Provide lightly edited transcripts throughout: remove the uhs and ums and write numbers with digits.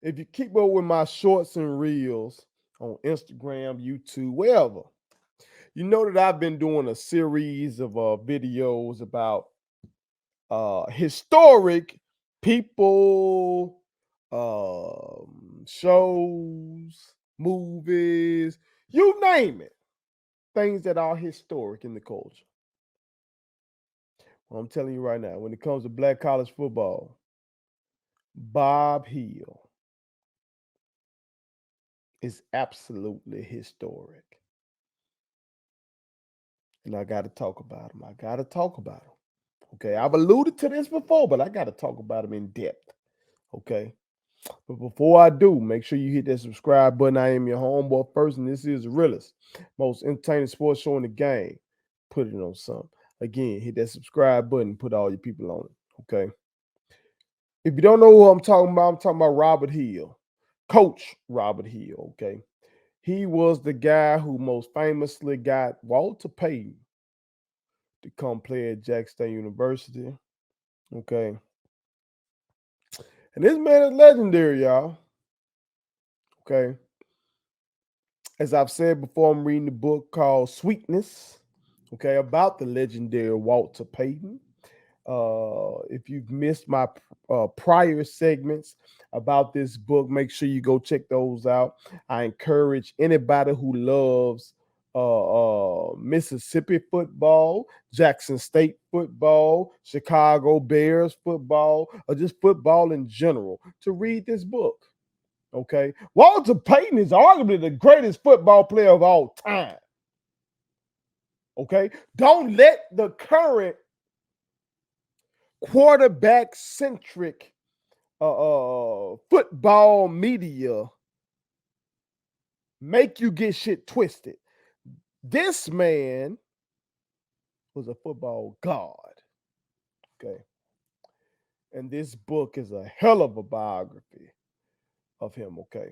If you keep up with my shorts and reels on Instagram, YouTube, wherever, you know that I've been doing a series of videos about historic people, shows, movies, you name it, things that are historic in the culture. Well, I'm telling you right now, when it comes to black college football, Bob Hill is absolutely historic. And I got to talk about him. I got to talk about him. Okay. I've alluded to this before, but I got to talk about him in depth. Okay. But before I do, make sure you hit that subscribe button. I am your homeboy first, and this is the realest, most entertaining sports show in the game. Put it on something. Again, hit that subscribe button. Put all your people on it. Okay. If you don't know who I'm talking about Robert Hill, Coach Robert Hill. Okay. He was the guy who most famously got Walter Payton to come play at Jackson State University. Okay. And this man is legendary, y'all. Okay. As I've said before, I'm reading the book called Sweetness, okay, about the legendary Walter Payton. If you've missed my prior segments about this book, make sure you go check those out. I encourage anybody who loves Mississippi football, Jackson State football, Chicago Bears football, or just football in general to read this book. Okay. Walter Payton is arguably the greatest football player of all time. Okay. Don't let the current quarterback centric football media make you get shit twisted. This man was a football god. Okay. And this book is a hell of a biography of him. Okay.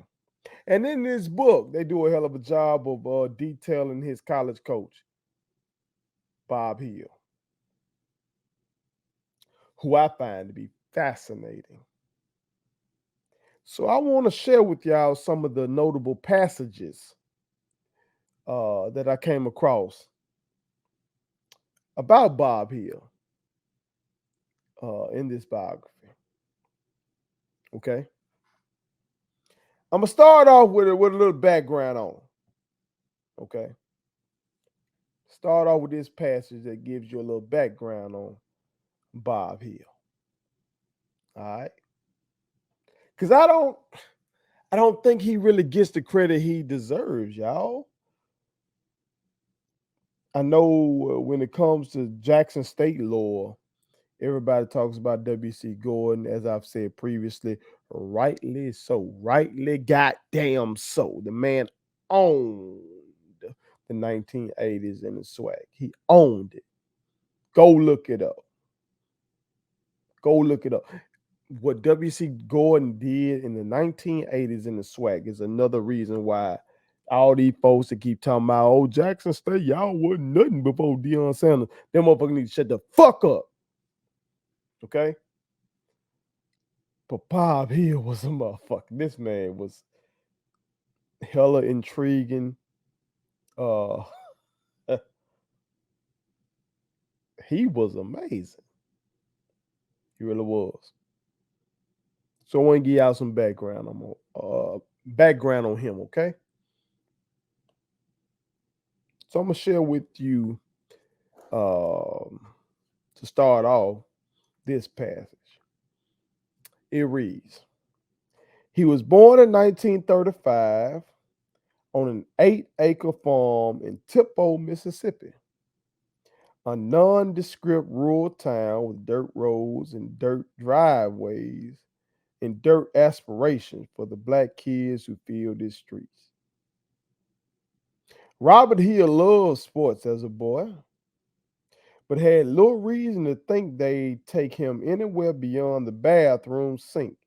And in this book, they do a hell of a job of detailing his college coach, Bob Hill, who I find to be fascinating. So I want to share with y'all some of the notable passages that I came across about Bob Hill in this biography. Okay, I'm gonna start off with a little background on. Okay, start off with this passage that gives you a little background on Bob Hill. All right, because I don't think he really gets the credit he deserves, y'all. I know when it comes to Jackson State lore, everybody talks about W.C. Gordon, as I've said previously, rightly so, rightly goddamn so. The man owned the 1980s in the swag. He owned it. Go look it up. Go look it up. What W.C. Gordon did in the 1980s in the swag is another reason why all these folks that keep talking about, oh, Jackson State, y'all wasn't nothing before Deion Sanders. Them motherfuckers need to shut the fuck up. Okay? But Bob Hill was a motherfucker. This man was hella intriguing. Uh he was amazing. He really was. So I want to give y'all some background on him, okay? So I'm gonna share with you to start off this passage. It reads, he was born in 1935 on an 8-acre farm in Tippo, Mississippi, a nondescript rural town with dirt roads and dirt driveways and dirt aspirations for the black kids who filled its streets. Robert Hill loved sports as a boy, but had little reason to think they'd take him anywhere beyond the bathroom sink,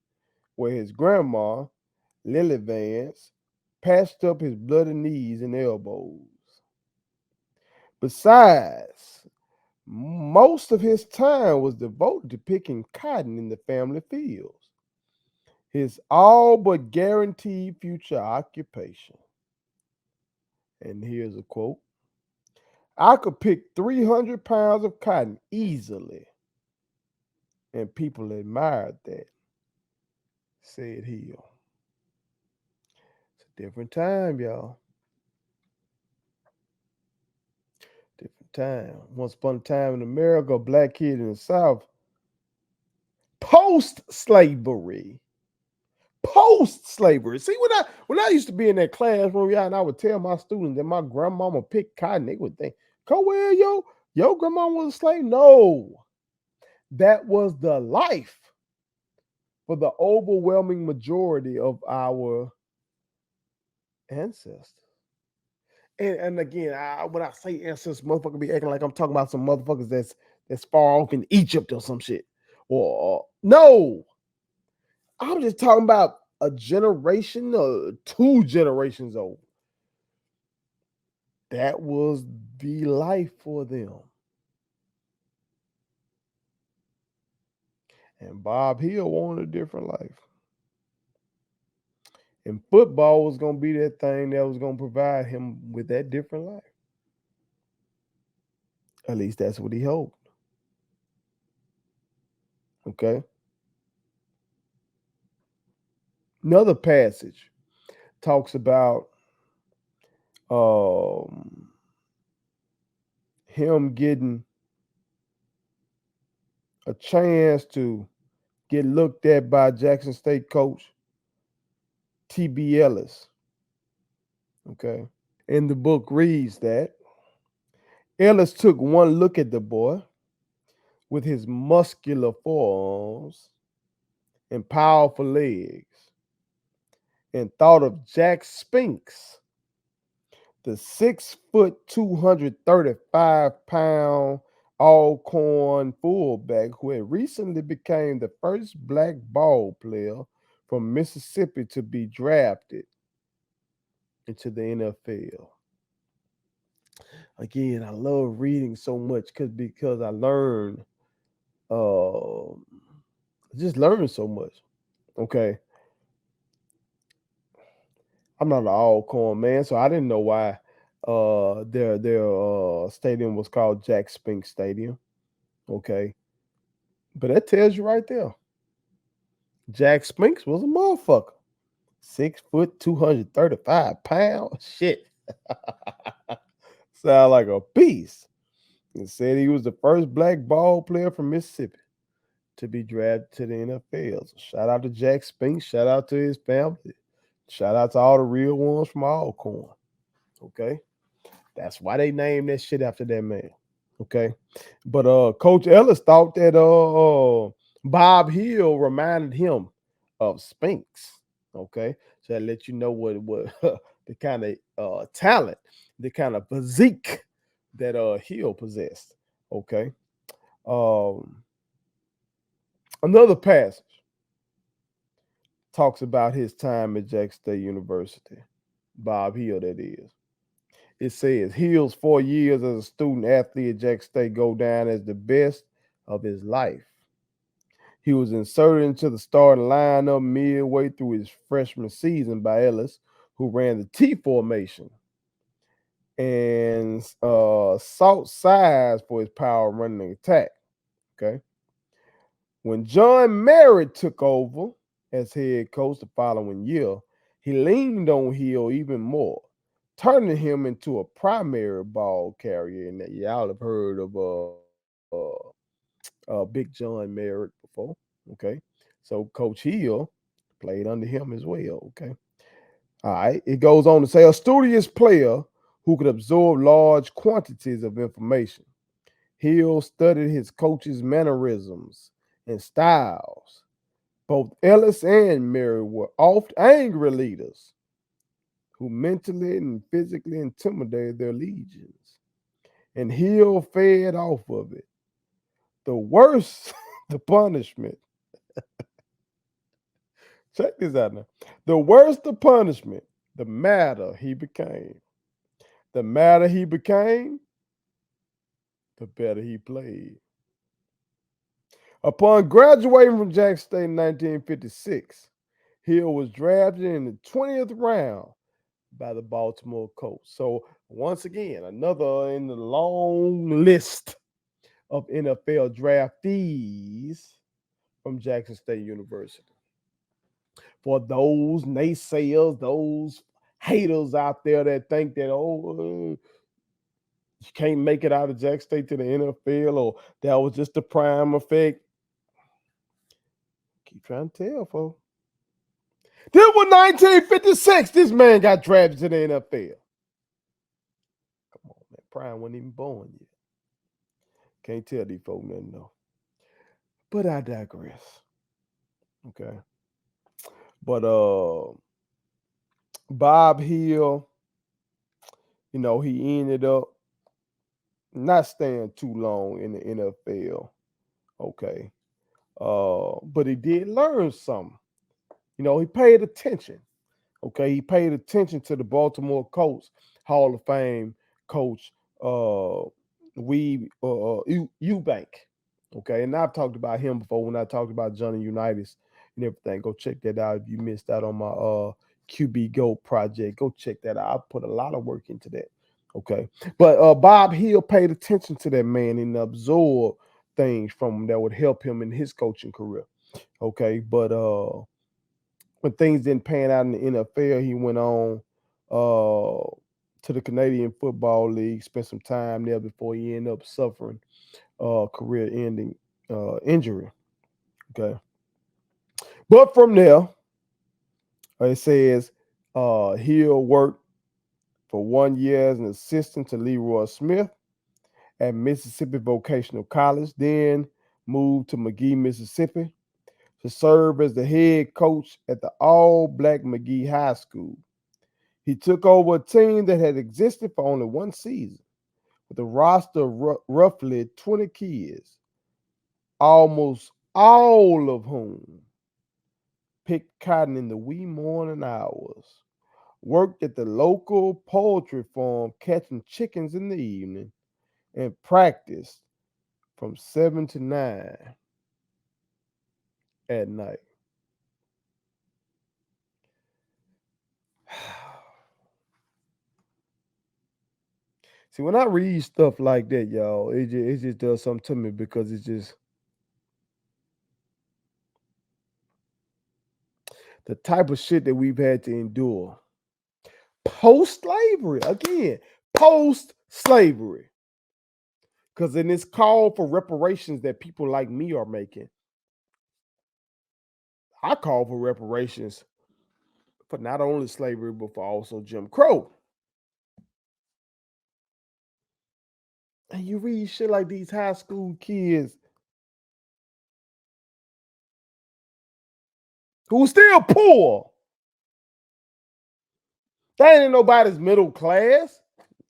where his grandma, Lily Vance, patched up his bloody knees and elbows. Besides, most of his time was devoted to picking cotton in the family fields. his all but guaranteed future occupation. And here's a quote: I could pick 300 pounds of cotton easily. And people admired that, said Hill. It's a different time, y'all. Different time. Once upon a time in America, a black kid in the South, post slavery. Post slavery. See, when I used to be in that classroom, y'all, and I would tell my students that my grandmama picked cotton, they would think, "Go where your grandma was a slave?" No, that was the life for the overwhelming majority of our ancestors. And again, when I say ancestors, motherfucker be acting like I'm talking about some motherfuckers that's far off in Egypt or some shit. Or no, I'm just talking about a generation or 2 generations old. That was the life for them. And Bob Hill wanted a different life. And football was going to be that thing that was going to provide him with that different life. At least that's what he hoped. Okay. Another passage talks about him getting a chance to get looked at by Jackson State coach T.B. Ellis. Okay. And the book reads that Ellis took one look at the boy with his muscular forearms and powerful legs and thought of Jack Spinks, the 6 foot, 235-pound Alcorn fullback who had recently became the first black ball player from Mississippi to be drafted into the NFL. Again, I love reading so much because I learn, just learn so much. Okay, I'm not an Alcorn man, so I didn't know why their stadium was called Jack Spink Stadium. Okay, but that tells you right there. Jack Spinks was a motherfucker. 6 foot, 235 pounds. Shit. Sound like a beast. He said he was the first black ball player from Mississippi to be drafted to the NFL. So shout out to Jack Spinks. Shout out to his family. Shout out to all the real ones from Alcorn. Okay. That's why they named that shit after that man. Okay. But Coach Ellis thought that Bob Hill reminded him of Spinks. Okay. So that let you know what the kind of talent, the kind of physique that Hill possessed. Okay. Um, Another passage talks about his time at Jack State University. Bob Hill, that is. It says Hill's 4 years as a student athlete at Jack State go down as the best of his life. He was inserted into the starting lineup midway through his freshman season by Ellis, who ran the T formation and sought size for his power running attack. Okay. When John Merritt took over as head coach the following year, he leaned on Hill even more, turning him into a primary ball carrier. And y'all have heard of Big John Merritt before. Okay. So Coach Hill played under him as well. Okay. All right. It goes on to say a studious player who could absorb large quantities of information. Hill studied his coach's mannerisms and styles. Both Ellis and Mary were oft angry leaders who mentally and physically intimidated their legions. And Hill fed off of it. The worse the punishment. Check this out now. The worse the punishment, the madder he became. The madder he became, the better he played. Upon graduating from Jack State in 1956, Hill was drafted in the 20th round by the Baltimore Colts. So once again, another in the long list of NFL draftees from Jackson State University. For those naysayers, those haters out there that think that, you can't make it out of Jackson State to the NFL, or that was just the prime effect. Keep trying to tell, folks. This was 1956. This man got drafted to the NFL. Come on, man. Prime wasn't even born yet. Can't tell these folks nothing, though. But I digress. Okay. But Bob Hill, he ended up not staying too long in the NFL. Okay. But he did learn something. He paid attention. Okay. He paid attention to the Baltimore Colts Hall of Fame coach, Eubank. Okay. And I've talked about him before when I talked about Johnny Unitas and everything. Go check that out if you missed out on my QB Go project. Go check that out. I put a lot of work into that. Okay. But Bob Hill paid attention to that man and absorbed things from him that would help him in his coaching career. Okay. But when things didn't pan out in the NFL, he went on to the Canadian Football League, spent some time there before he ended up suffering career-ending injury. Okay. But from there, it says Hill worked for 1 year as an assistant to Leroy Smith at Mississippi Vocational College, then moved to McGee, Mississippi to serve as the head coach at the all-black McGee High School. He took over a team that had existed for only one season with a roster of roughly 20 kids, almost all of whom picked cotton in the wee morning hours, worked at the local poultry farm catching chickens in the evening, and practiced from 7 to 9 at night. See, when I read stuff like that, y'all, it just does something to me because it's just the type of shit that we've had to endure post-slavery. Again, post-slavery. Because in this call for reparations that people like me are making, I call for reparations for not only slavery, but for also Jim Crow. And you read shit like these high school kids who still poor. They ain't nobody's middle class,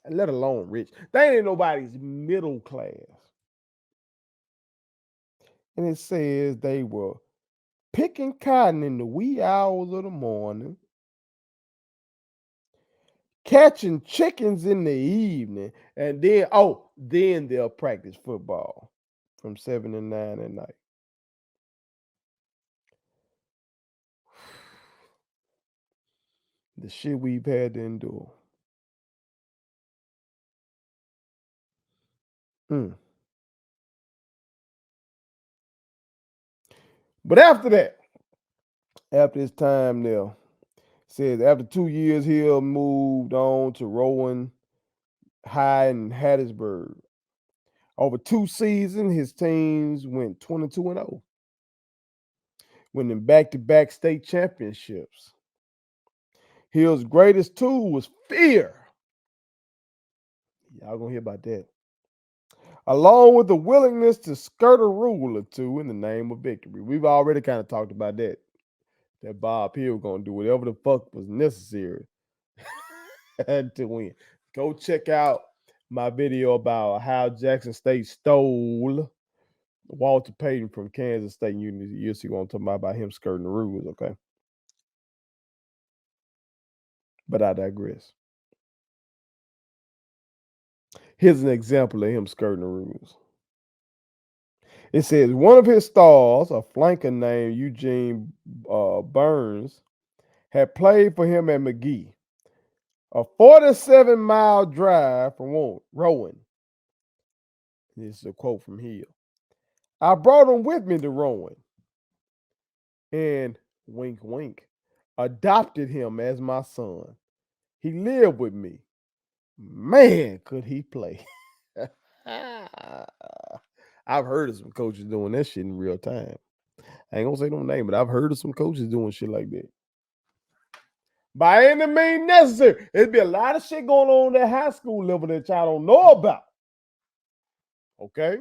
let alone rich. They ain't nobody's middle class. And it says they were picking cotton in the wee hours of the morning, catching chickens in the evening, and then they'll practice football from 7 to 9 at night. The shit we've had to endure. Mm. But after this time there, says after 2 years, Hill moved on to Rowan High in Hattiesburg. Over 2 seasons, his teams went 22-0, winning back-to-back state championships. Hill's greatest tool was fear. Y'all gonna hear about that. Along with the willingness to skirt a rule or two in the name of victory. We've already kind of talked about that. That Bob Hill was gonna do whatever the fuck was necessary to win. Go check out my video about how Jackson State stole Walter Payton from Kansas State University. You'll see what I'm talking about him skirting the rules, okay? But I digress. Here's an example of him skirting the rules. It says one of his stars, a flanker named Eugene Burns, had played for him at McGee, a 47-mile drive from Rowan. This is a quote from Hill. I brought him with me to Rowan and, wink, wink, adopted him as my son. He lived with me. Man, could he play. I've heard of some coaches doing that shit in real time. I ain't gonna say no name, but I've heard of some coaches doing shit like that. By any means necessary. There'd be a lot of shit going on at high school level that y'all don't know about. Okay?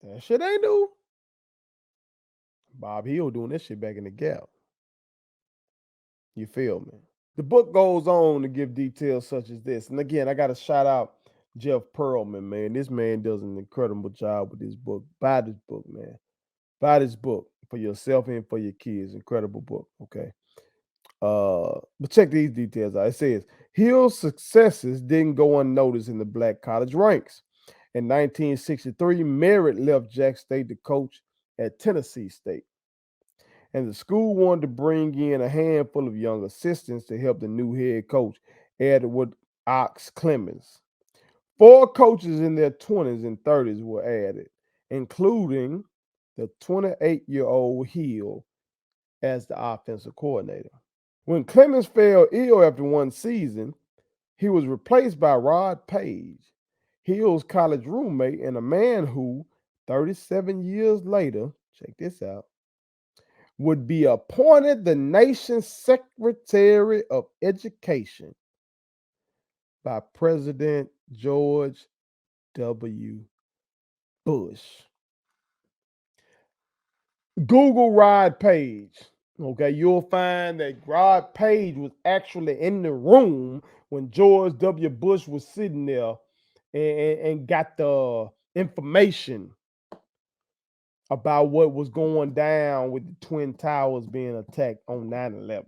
That shit ain't new. Bob Hill doing that shit back in the Gap. You feel me? The book goes on to give details such as this. And again, I got to shout out Jeff Pearlman, man. This man does an incredible job with this book. Buy this book, man. Buy this book for yourself and for your kids. Incredible book, okay? But check these details out. It says, Hill's successes didn't go unnoticed in the black college ranks. In 1963, Merritt left Jackson State to coach at Tennessee State, and the school wanted to bring in a handful of young assistants to help the new head coach, Edward Ox Clemens. 4 coaches in their 20s and 30s were added, including the 28-year-old Hill as the offensive coordinator. When Clemens fell ill after one season, he was replaced by Rod Page, Hill's college roommate, and a man who, 37 years later, check this out, would be appointed the nation's Secretary of Education by President George W. Bush. Google Rod Page. Okay, you'll find that Rod Page was actually in the room when George W. Bush was sitting there and got the information about what was going down with the Twin Towers being attacked on 9/11.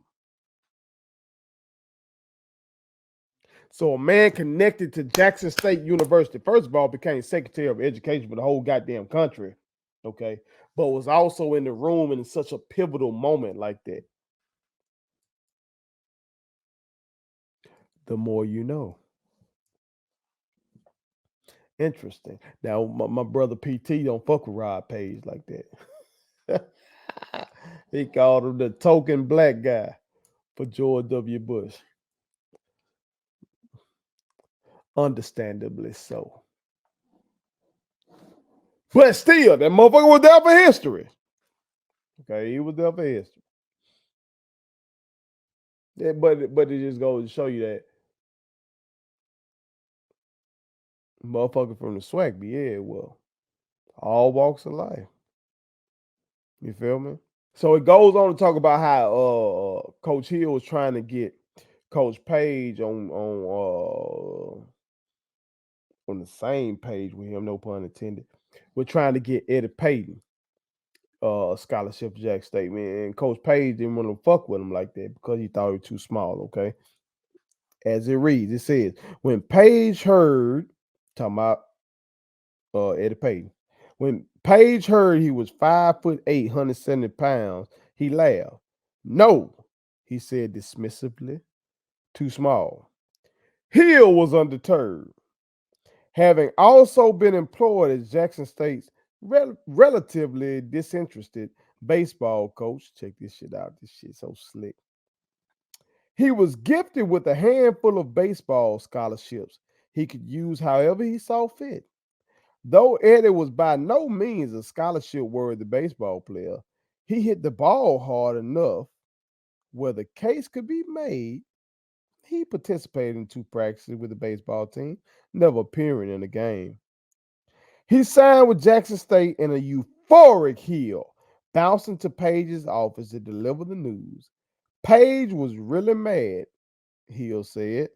So a man connected to Jackson State University, first of all, became Secretary of Education for the whole goddamn country, okay, but was also in the room in such a pivotal moment like that. The more you know. Interesting. Now, my brother PT don't fuck with Rod Page like that. He called him the token black guy for George W. Bush. Understandably so. But still, that motherfucker was there for history. Okay, he was there for history. Yeah, but it just goes to show you that motherfucker from the SWAC be, yeah, well, all walks of life. You feel me? So it goes on to talk about how Coach Hill was trying to get Coach Page on the same page with him, no pun intended. We're trying to get Eddie Payton scholarship to Jack State, man. And Coach Page didn't want to fuck with him like that because he thought he was too small, okay? As it reads, it says, when Page heard, talking about Eddie Payton, when Page heard he was 5'8", 170 pounds, he laughed. No, he said dismissively, too small. Hill was undeterred. Having also been employed as Jackson State's relatively disinterested baseball coach, check this shit out. This shit's so slick. He was gifted with a handful of baseball scholarships he could use however he saw fit. Though Eddie was by no means a scholarship-worthy baseball player, he hit the ball hard enough where the case could be made. He participated in 2 practices with the baseball team, never appearing in a game. He signed with Jackson State in a euphoric Hill, bouncing to Page's office to deliver the news. Page was really mad, Hill said,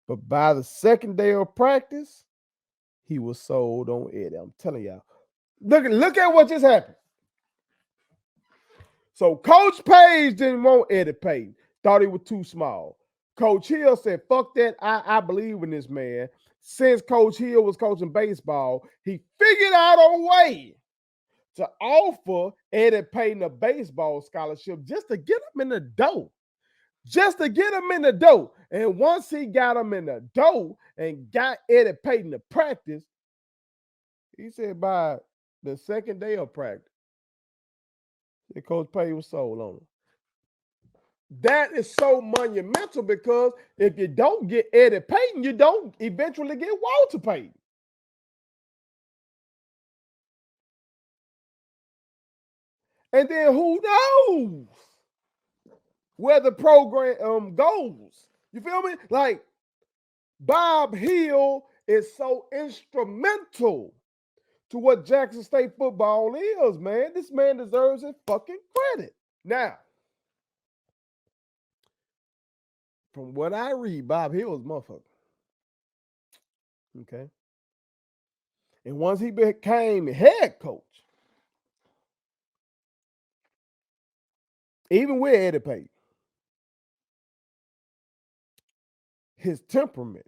but by the second day of practice, he was sold on Eddie. I'm telling y'all. Look at what just happened. So Coach Page didn't want Eddie Payton. Thought he was too small. Coach Hill said, fuck that. I believe in this man. since Coach Hill was coaching baseball, he figured out a way to offer Eddie Payton a baseball scholarship just to get him in the door. Just to get him in the door. And once he got him in the door and got Eddie Payton to practice, he said by the second day of practice, Coach Payton was sold on him. That is so monumental because if you don't get Eddie Payton, you don't eventually get Walter Payton. And then who knows where the program goes? You feel me? Like Bob Hill is so instrumental to what Jackson State football is, man. This man deserves his fucking credit. Now, from what I read, Bob Hill is motherfucker. Okay. And once he became head coach, even with Eddie Payton, his temperament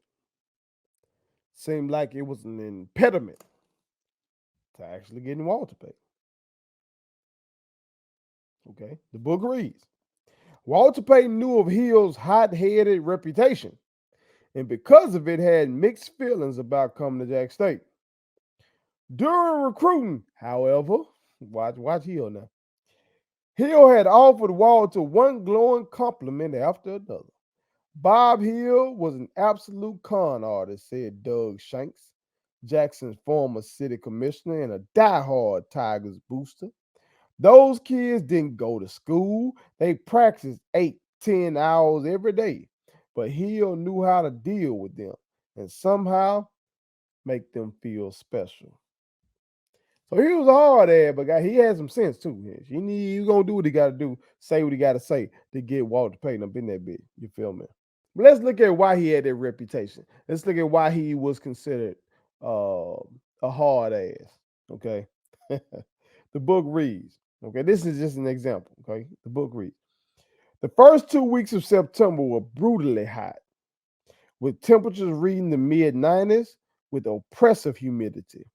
seemed like it was an impediment to actually getting Walter Payton. Okay. The book reads Walter Payton knew of Hill's hot-headed reputation, and because of it, had mixed feelings about coming to Jack State. During recruiting, however, watch Hill now. Hill had offered Walter one glowing compliment after another. Bob Hill was an absolute con artist, said Doug Shanks, Jackson's former city commissioner and a diehard Tigers booster. Those kids didn't go to school. They practiced 8-10 hours every day. But Hill knew how to deal with them and somehow make them feel special. So he was a hard ass, but he had some sense too. He's gonna do what he gotta do, say what he gotta say to get Walter Payton up in that bitch. You feel me? But let's look at why he had that reputation. Let's look at why he was considered a hard ass. Okay. The book reads, okay, this is just an example. Okay. The book reads. The first 2 weeks of September were brutally hot, with temperatures reaching the mid-90s with oppressive humidity.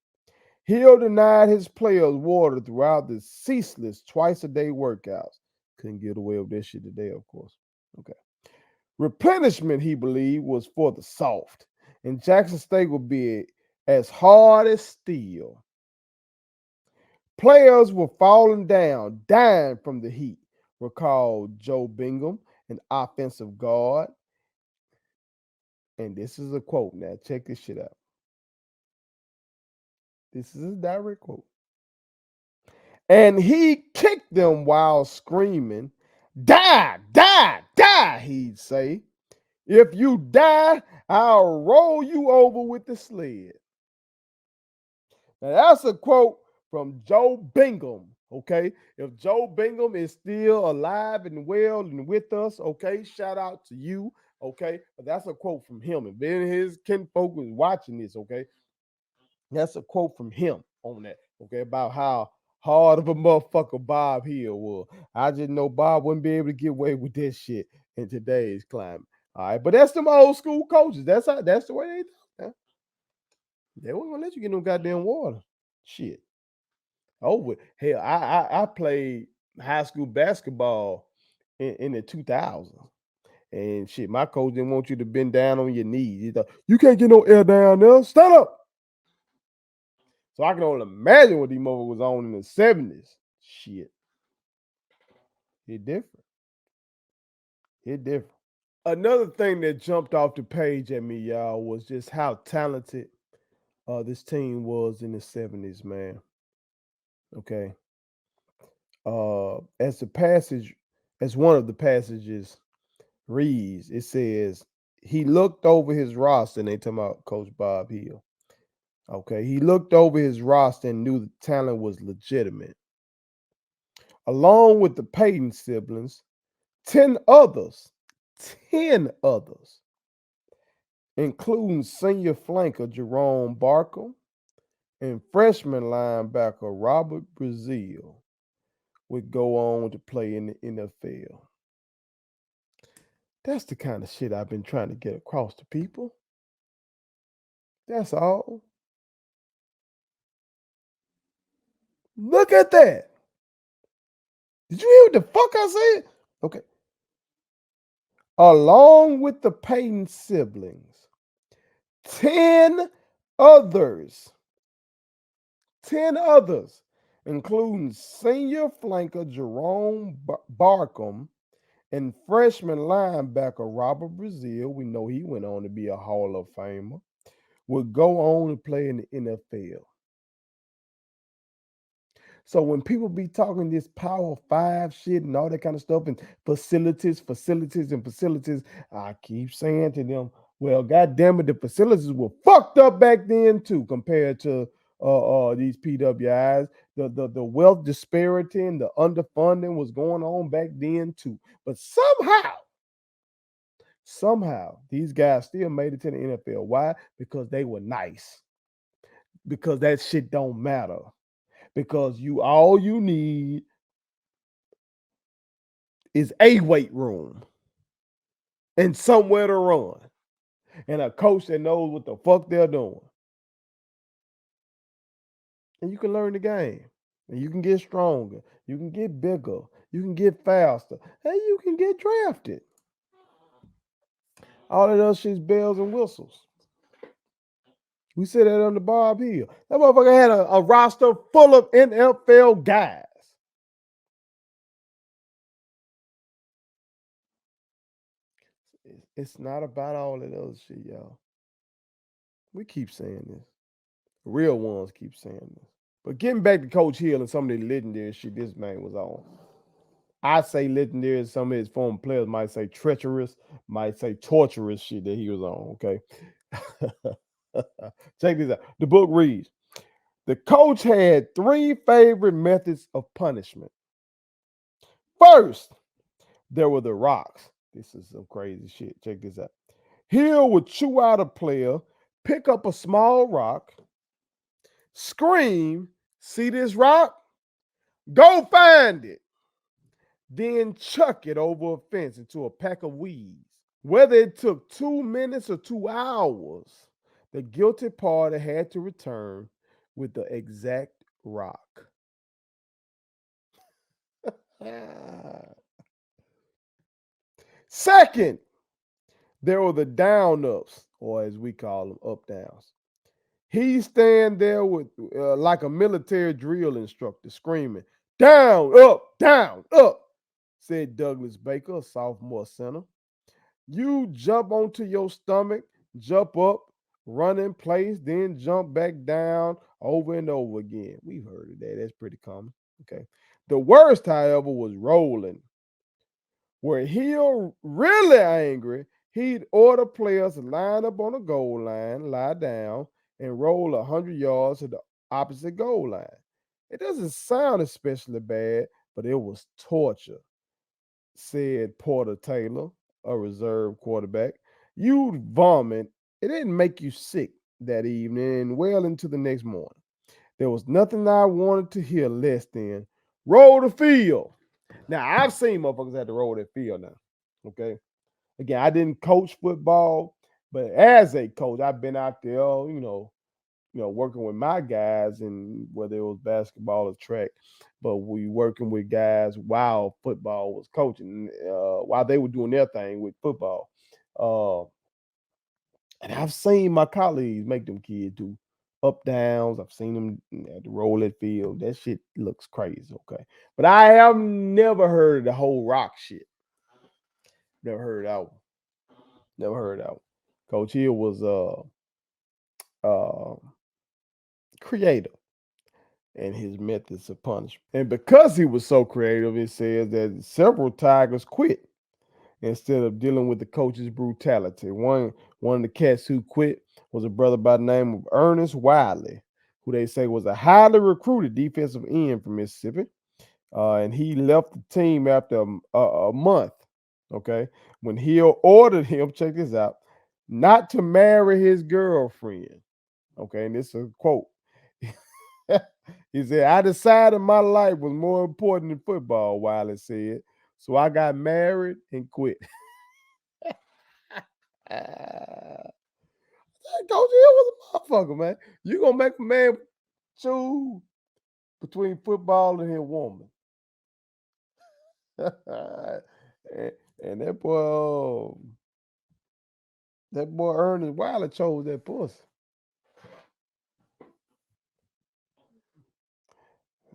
Hill denied his players water throughout the ceaseless twice-a-day workouts. Couldn't get away with this shit today, of course. Okay. Replenishment, he believed, was for the soft, and Jackson State would be as hard as steel. Players were falling down, dying from the heat, recalled Joe Bingham, an offensive guard. And this is a quote now. Check this shit out. This is a direct quote. And he kicked them while screaming, die, die, die, he'd say. If you die, I'll roll you over with the sled. Now that's a quote from Joe Bingham. Okay. If Joe Bingham is still alive and well and with us, okay, shout out to you. Okay. But that's a quote from him. And then his kinfolk was watching this, okay. That's a quote from him on that, okay, about how hard of a motherfucker Bob Hill was. I just know Bob wouldn't be able to get away with this shit in today's climate. All right, but that's them old school coaches. That's the way they do. Man. They won't gonna let you get no goddamn water. Shit. Oh, hell, I played high school basketball in the 2000s. And shit, my coach didn't want you to bend down on your knees. He thought, you can't get no air down there. Stand up. So I can only imagine what these motherfuckers was on in the 70s. Shit. It different. It different. Another thing that jumped off the page at me, y'all, was just how talented this team was in the 70s, man. Okay. As one of the passages reads, it says, he looked over his roster, and they talking about Coach Bob Hill. Okay. He looked over his roster and knew the talent was legitimate. Along with the Payton siblings, 10 others, including senior flanker Jerome Barker and freshman linebacker Robert Brazile, would go on to play in the NFL. That's the kind of shit I've been trying to get across to people. That's all. Look at that. Did you hear what the fuck I said? Okay. Along with the Payton siblings, 10 others, 10 others, including senior flanker Jerome Barkham and freshman linebacker Robert Brazil, we know he went on to be a Hall of Famer, would go on to play in the NFL. So when people be talking this Power Five shit and all that kind of stuff and facilities, I keep saying to them, well, God damn it, the facilities were fucked up back then too, compared to these PWIs. The wealth disparity and the underfunding was going on back then too. But somehow, these guys still made it to the NFL. Why? Because they were nice. Because that shit don't matter. Because all you need is a weight room and somewhere to run and a coach that knows what the fuck they're doing. And you can learn the game and you can get stronger. You can get bigger. You can get faster. And you can get drafted. All of those shit's bells and whistles. We said that under Bob Hill. That motherfucker had a roster full of NFL guys. It's not about all that other shit, y'all. We keep saying this. Real ones keep saying this. But getting back to Coach Hill and some of the legendary shit this man was on. I say legendary, some of his former players might say treacherous, might say torturous shit that he was on, okay? Check this out. The book reads, the coach had 3 favorite methods of punishment. First, there were the rocks. This is some crazy shit. Check this out. Hill would chew out a player, pick up a small rock, scream, see this rock? Go find it. Then chuck it over a fence into a pack of weeds. Whether it took 2 minutes or 2 hours, the guilty party had to return with the exact rock. Second, there were the down ups, or as we call them, up downs. He stand there with like a military drill instructor screaming, down, up, said Douglas Baker, a sophomore center. You jump onto your stomach, jump up, run in place, then jump back down over and over again. We've heard of that. That's pretty common. Okay. The worst, however, was rolling, where Hill really angry, he'd order players to line up on the goal line, lie down, and roll 100 yards to the opposite goal line. It doesn't sound especially bad, but it was torture, said Porter Taylor, a reserve quarterback. You'd vomit. It didn't make you sick that evening and well into the next morning. There was nothing I wanted to hear less than roll the field. Now, I've seen motherfuckers have to roll that field now. Okay. Again, I didn't coach football, but as a coach, I've been out there, working with my guys, and whether it was basketball or track, but we working with guys while football was coaching, while they were doing their thing with football. And I've seen my colleagues make them kids do up downs. I've seen them at the roll that field. That shit looks crazy, okay? But I have never heard of the whole rock shit. Never heard that one. Never heard that one. Coach Hill was uh creative and his methods of punishment. And because he was so creative, it says that several Tigers quit instead of dealing with the coach's brutality. One of the cats who quit was a brother by the name of Ernest Wiley, who they say was a highly recruited defensive end from Mississippi. And he left the team after a month, okay, when Hill ordered him, check this out, not to marry his girlfriend. Okay, and this is a quote. He said, I decided my life was more important than football, Wiley said. So I got married and quit. Coach Hill was a motherfucker, man. You gonna make a man choose between football and his woman. and that boy Ernest Wilder chose that pussy.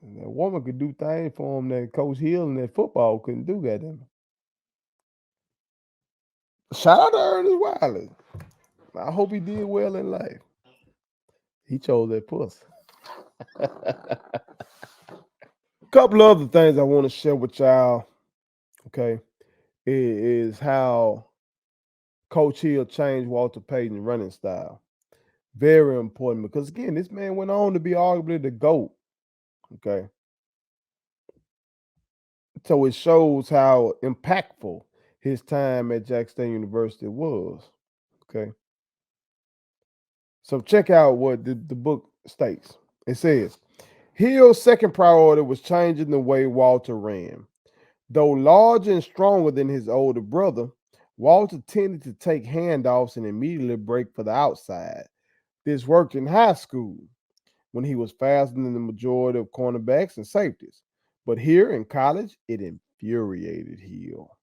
And that woman could do things for him that Coach Hill and that football couldn't do, goddamn. Shout out to Ernest Wilder. I hope he did well in life. He chose that pussy. Couple other things I want to share with y'all, okay, is how Coach Hill changed Walter Payton's running style. Very important because, again, this man went on to be arguably the GOAT, okay? So it shows how impactful his time at Jackson State University was, okay? So check out what the book states. It says, Hill's second priority was changing the way Walter ran. Though larger and stronger than his older brother, Walter tended to take handoffs and immediately break for the outside. This worked in high school when he was faster than the majority of cornerbacks and safeties. But here in college, it infuriated Hill.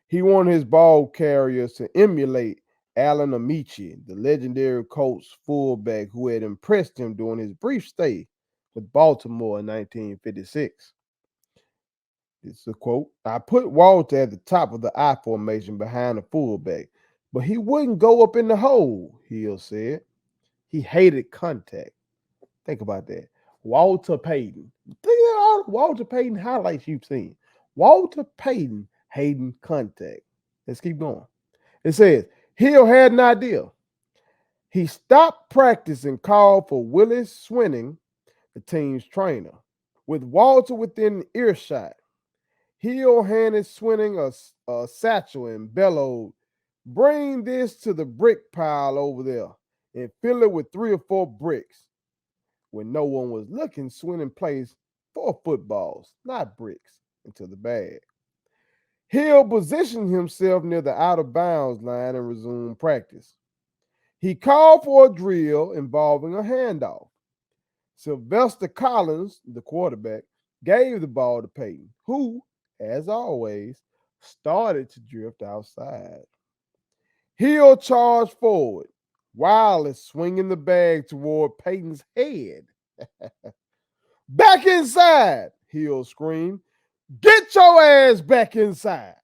He wanted his ball carriers to emulate Alan Amici, the legendary Colts fullback who had impressed him during his brief stay with Baltimore in 1956. This is a quote. I put Walter at the top of the I formation behind the fullback, but he wouldn't go up in the hole, Hill said. He hated contact. Think about that. Walter Payton. Think of all the Walter Payton highlights you've seen. Walter Payton hating contact. Let's keep going. It says, Hill had an idea. He stopped practice and called for Willis Swinning, the team's trainer. With Walter within earshot, Hill handed Swinning a satchel and bellowed, bring this to the brick pile over there and fill it with 3 or 4 bricks. When no one was looking, Swinning placed 4 footballs, not bricks, into the bag. Hill positioned himself near the out of bounds line and resumed practice. He called for a drill involving a handoff. Sylvester Collins, the quarterback, gave the ball to Payton, who, as always, started to drift outside. Hill charged forward, wildly swinging the bag toward Payton's head. Back inside, Hill screamed. Get your ass back inside.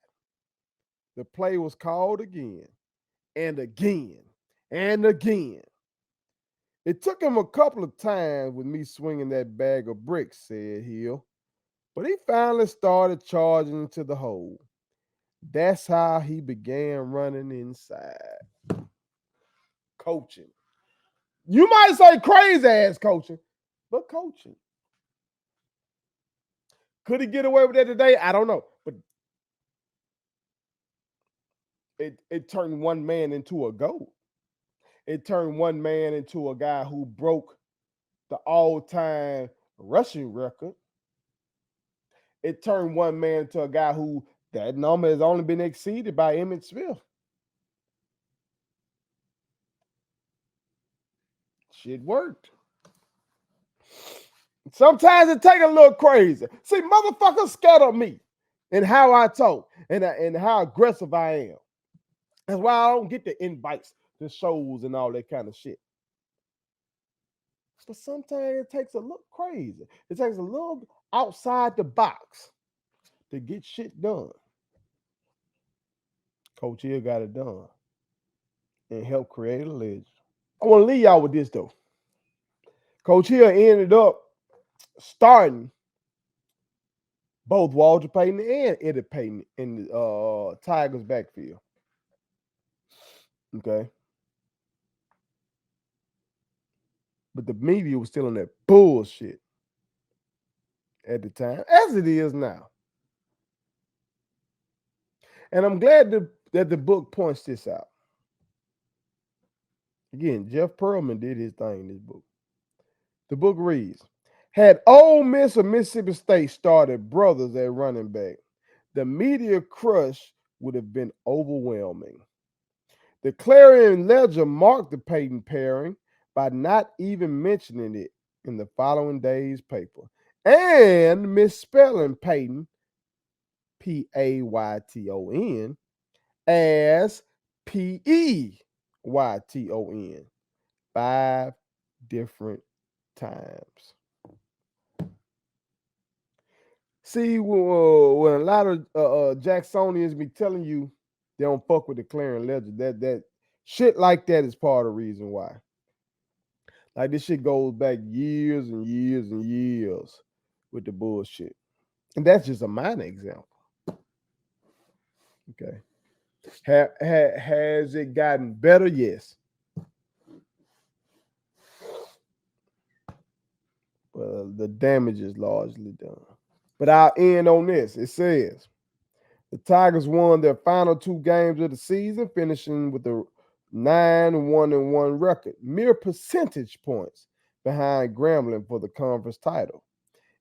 The play was called again and again and again. It took him a couple of times with me swinging that bag of bricks, said Hill, but he finally started charging into the hole. That's how he began running inside. Coaching. You might say crazy ass coaching, but coaching. Could he get away with that today? I don't know. But it turned one man into a GOAT. It turned one man into a guy who broke the all-time rushing record. It turned one man into a guy who that number has only been exceeded by Emmitt Smith. Shit worked. Sometimes it take a little crazy. See, motherfuckers scared of me and how I talk and how aggressive I am. That's why I don't get the invites to shows and all that kind of shit. But sometimes it takes a little crazy. It takes a little outside the box to get shit done. Coach Hill got it done and helped create a legend. I want to leave y'all with this though. Coach Hill ended up starting both Walter Payton and Eddie Payton in the Tigers backfield. Okay. But the media was still on that bullshit at the time, as it is now. And I'm glad that the book points this out. Again, Jeff Pearlman did his thing in this book. The book reads, had Ole Miss or Mississippi State started brothers at running back, the media crush would have been overwhelming. The Clarion Ledger marked the Payton pairing by not even mentioning it in the following day's paper and misspelling Payton, Payton, as Peyton 5 different times. See, when a lot of Jacksonians be telling you they don't fuck with the Clarion Ledger, that shit like that is part of the reason why. Like this shit goes back years and years and years with the bullshit. And that's just a minor example. Okay. Has it gotten better? Yes. But the damage is largely done. But I'll end on this. It says the Tigers won their final 2 games of the season, finishing with a 9-1-1 record, mere percentage points behind Grambling for the conference title,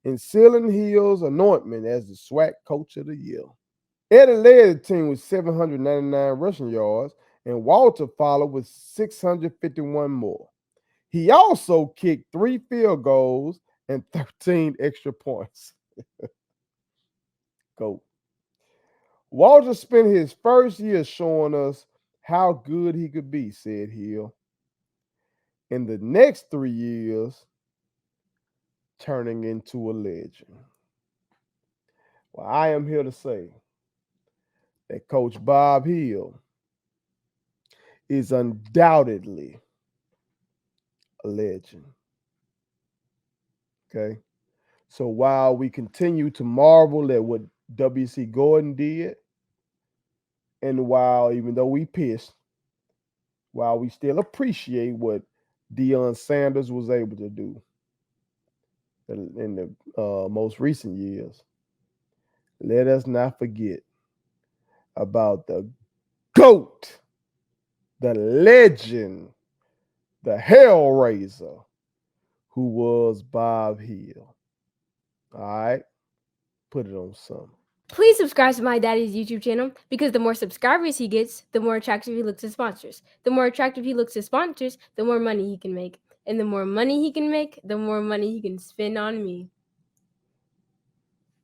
and sealing Hill's anointment as the SWAC Coach of the Year. Eddie led the team with 799 rushing yards, and Walter followed with 651 more. He also kicked 3 field goals and 13 extra points. Go. Walter spent his first year showing us how good he could be, said Hill. In the next 3 years, turning into a legend. Well, I am here to say that Coach Bob Hill is undoubtedly a legend. Okay? So while we continue to marvel at what W.C. Gordon did, and while, even though we pissed, while we still appreciate what Deion Sanders was able to do in the most recent years, let us not forget about the GOAT, the legend, the Hellraiser, who was Bob Hill. All right? Put it on something. Please subscribe to my daddy's YouTube channel because the more subscribers he gets, the more attractive he looks to sponsors. The more attractive he looks to sponsors, the more money he can make. And the more money he can make, the more money he can spend on me.